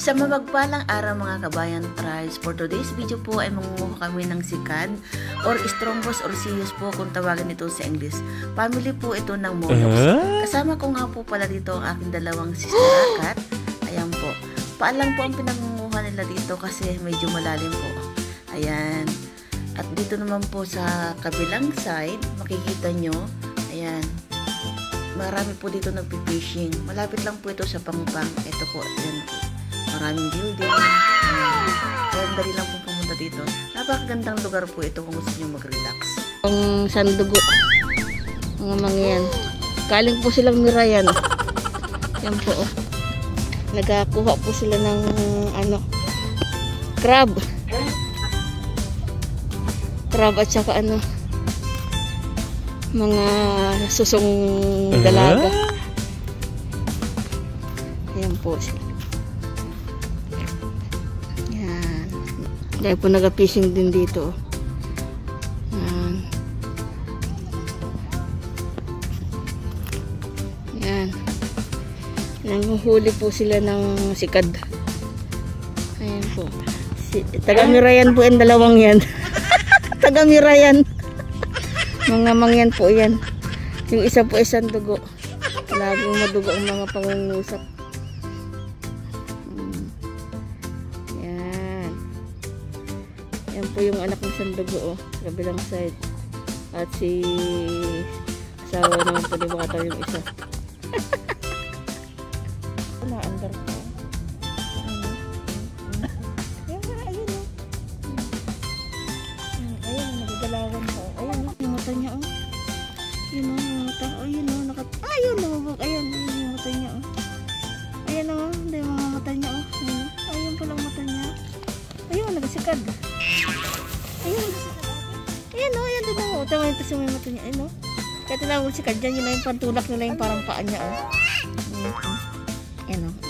Isang mapagpalang araw mga kabayan tribes. For today's video po ay mangunguha kami ng sikad or strombos or siyos po kung tawagin ito sa English. Family po ito ng mollusks. Kasama ko nga po pala dito ang aking dalawang sister cat. Ayan po. Paalang po ang pinangunguha nila dito kasi medyo malalim po. Ayan. At dito naman po sa kabilang side, makikita nyo. Ayan. Marami po dito nagpipishing. Malapit lang po ito sa Pangpang. Ito po. Ayan po. Maraming building. Kaya dali lang po pumunta dito. Napakagandang lugar po ito kung gusto nyo mag-relax. Ang sandugo. Mga mangyan. Galing po silang Mirayan. Yan po. Oh. Nagakuha po sila ng crab. Crab at saka mga susong dalaga. Ayan po sila. Dahil po nag-fishing din dito. Yan. Nanguhuli po sila ng sikad. Ayan po. Taga-Mirayan po yung dalawang yan. Taga-Mirayan. Mga mangyan po yan. Yung isa po isang dugo. Laging madugo ang mga pangungusap. Yan po yung anak ng sandugo, kabilang side. At si asawa naman po, di ba kataw yung isa. Wala, andar po. Ayan nga, ayun o. Ayun, nagagalawan po. Ayun o, yung mata niya o. Ayun o, yung mata. Ayun o, ayun o, ayun yung mata niya o. Ayun o, hindi yung mga mata niya o. Ayun po lang mata niya. Ayun, nagasikad. Ayun. Ayan o, ayan doon o. Tama ito sa may mata niya. Ayun o. Kaya tinawag si Kadyan, yun na yung pantulak nila yung parang paa niya o. Ayan o.